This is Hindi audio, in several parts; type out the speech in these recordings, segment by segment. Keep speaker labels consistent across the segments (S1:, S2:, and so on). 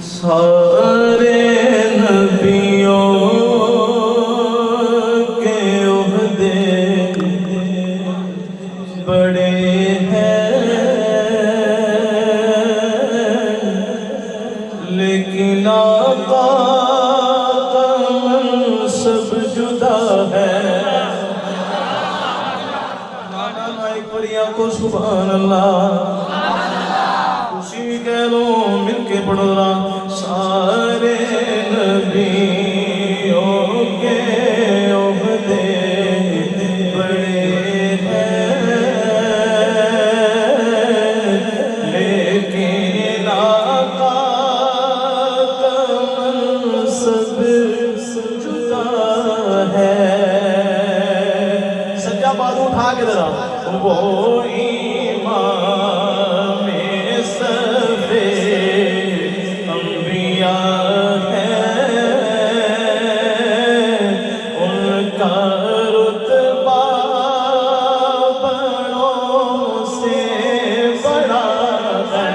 S1: सारे नबियों के ओहदे बड़े हैं, लेकिन आका का मनसब जुदा है। एक परिया को सुभान अल्लाह, खुशी कह लो मिलके पढ़ो रा। सारे नबियों के ओहदे बड़े हैं, लेकिन आका का मनसब जुदा है। सज्जा बाजू उठा के जरा, वो इमाम सफे अंबिया है, उनका रुतबा बड़ों से बड़ा है।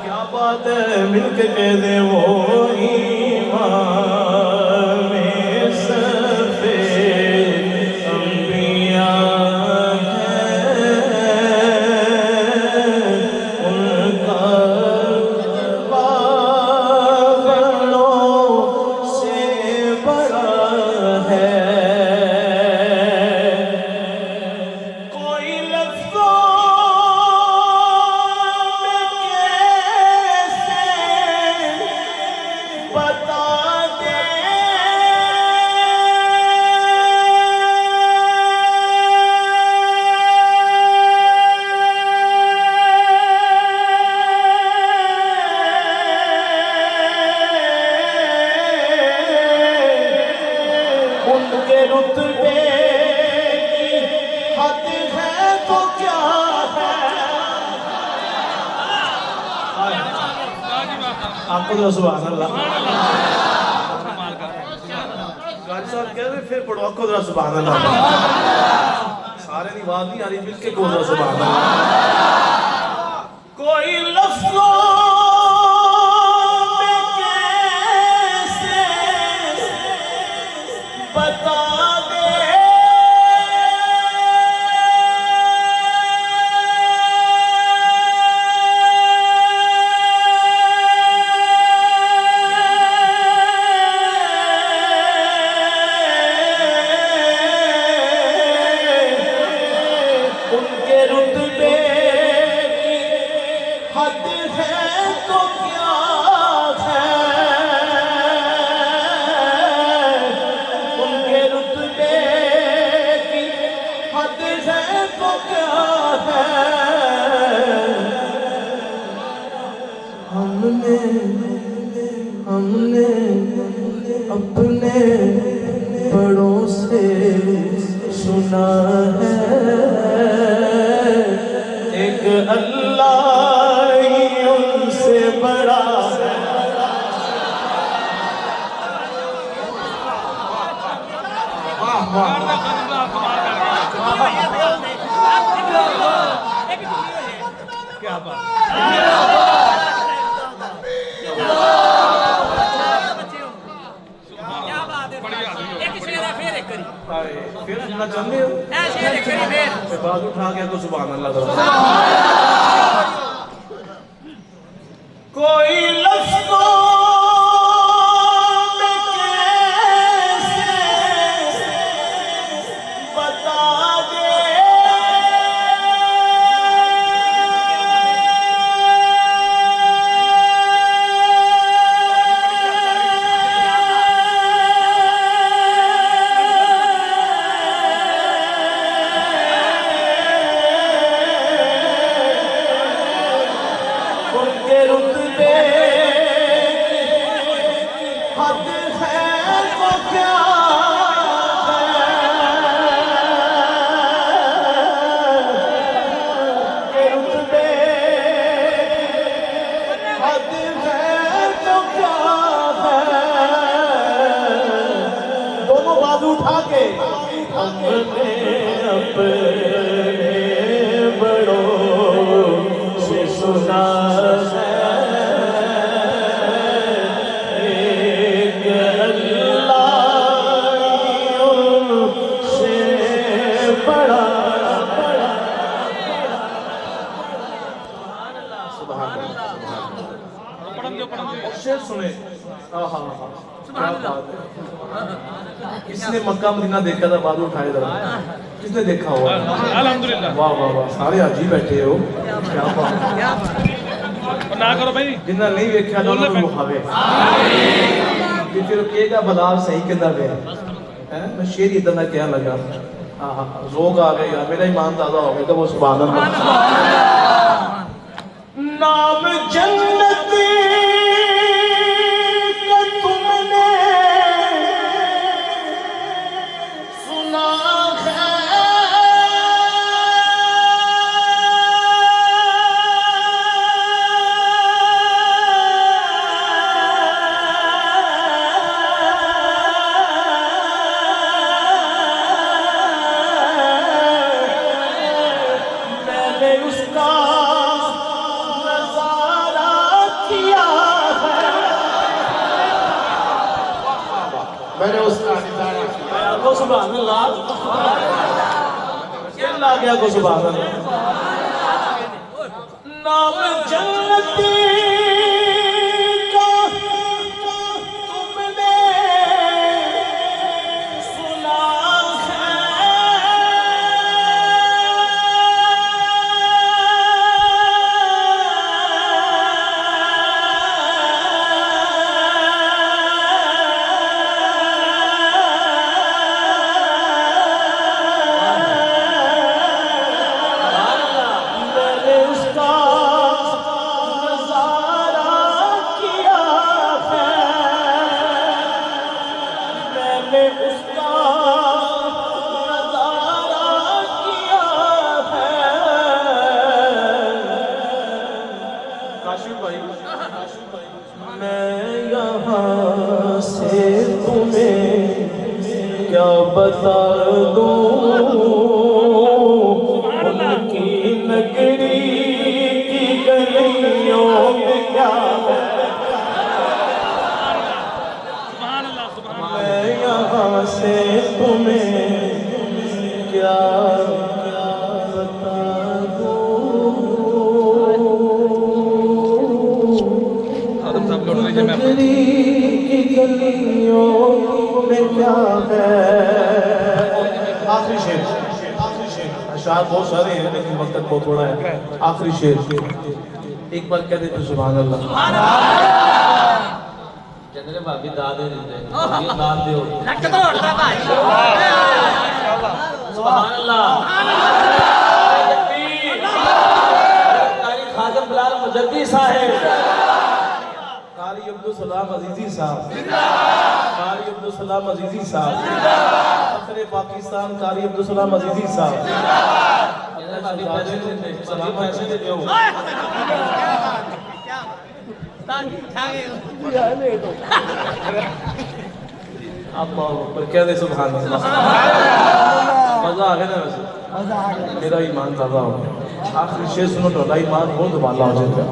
S1: क्या बात है, मिलके कह दे वो इमाम सफे अंबिया है, उनका रुतबा बड़ों से बड़ा है। कोई लफ्ज़ों में कैसे बता दे, उनके रुतबे की हद है तो क्या है। आपको तो सुभान अल्लाह गाजी साहब कह रहे फिर पढ़ो, आपको जरा सुभान अल्लाह। सारे की बात नहीं आ रही, मिलके को जरा सुभान अल्लाह। कोई लफ्ज़ों में कैसे बता दे, उनके रुतबे की हद है तो क्या है। उनके रुतबे की हद है तो क्या है। हमने हमने अपने बड़ों से सुना है, एक अल्लाह ही उनसे बड़ा है। वाह वाह क्या बात। फिर सुनना चाहते हो, बात उठा के तो सुभान अल्लाह करो। कोई लफ्ज़ों में कैसे बता दे, उनके रुतबे की हद है तो क्या है। उनके रुतबे की हद है तो क्या है। दोनों बाजू उठा के हमने अपने बड़ों से सुना है, सुभान अल्लाह, सुभान अल्लाह। शेर सुने, आहा क्या बात है। किसने मक्का मदीना देखा था? बात उठाए जरा, किसने देखा होगा? अल्हम्दुलिल्लाह, वाह वाह वाह, सारे आज ही बैठे हो, क्या बात ना करो भाई। जिन्ना नहीं देखा ना उन्होंने मुखावे कि फिर केगा बलाल सही किदा वे हैं। मैं शेर इतना क्या लगा, आहा जोग आ गया, मेरा ईमान ताज़ा हो गया। तो वो सुभान अल्लाह। नाम जन्नती का तुमने सुना है, मैंने उसका मैंने उसका को सुभान अल्लाह आ गया को सुभान अल्लाह। नाम जन्नती का तुमने सुना बता दूं उनकी नगरी की गलियों में क्या है। मैं यहाँ से तुम्हें क्या बता दूं, नगरी की गलियों में क्या है। आखिरी शेर, अशार बहुत सारे हैं लेकिन वक्त बहुत थोड़ा है। आखिरी शेर एक बार कह देते सुभान अल्लाह। चंद्र भाभी दाद दे देते ये दाद दे लट तोड़ता भाई सुभान अल्लाह। कारी खादिम बिलाल मुजद्दी साहब, कारी अब्दुल सलाम अजीजी साहब, कारी अब्दुल सलाम अजीजी साहब, फखरे पाकिस्तान कारी अब्दुल सलाम अजीजी साहब। पैसे दे दो आप क्या दे सुभान अल्लाह। मजा आ गया ना, वैसे मेरा ईमान ताज़ा हो गया। आखिरी शेर सुनो तो ईमान बहुत वाला हो जाएगा।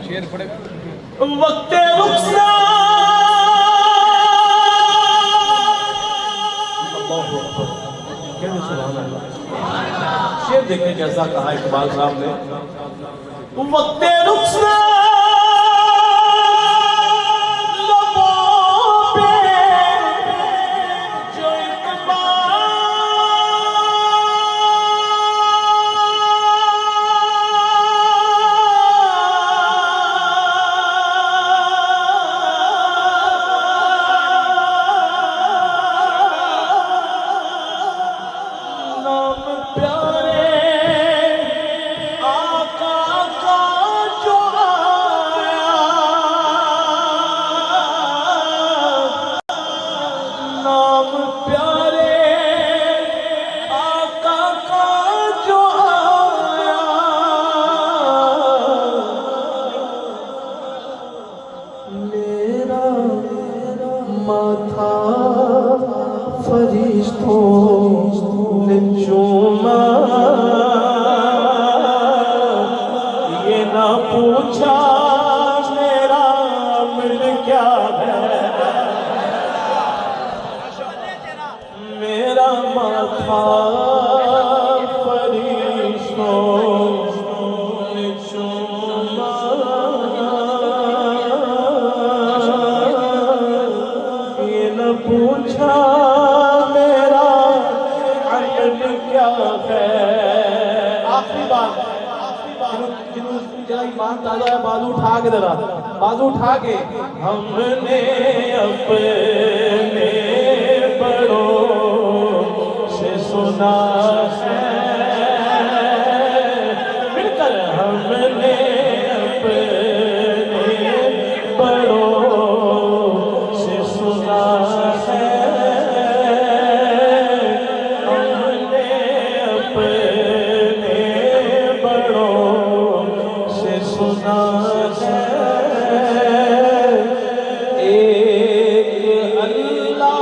S1: शेर पढ़े वक्त रुखसा शेर देखें कैसा कहा इकबाल साहब ने। वक्त रुखसा फरिश्तों ने चूमा, ये ना पूछा मेरा अमल क्या है। मेरा माथा फरिश्तों ने चूमा, ताजा है, बाजू उठा के जरा, बाजू उठा के। हमने अपने बड़ों से सुना है, मिलकर हमने अपने बड़ों से सुना है, हमने अपने बड़ों से सुना है। एक अल्लाह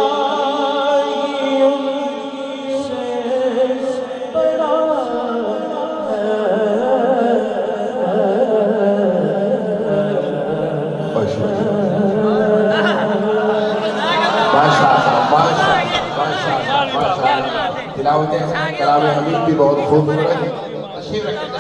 S1: ही उनसे बड़ा
S2: तिलावत कलाम हमीद भी बहुत खूबसूरत है। तशरीफ रखें।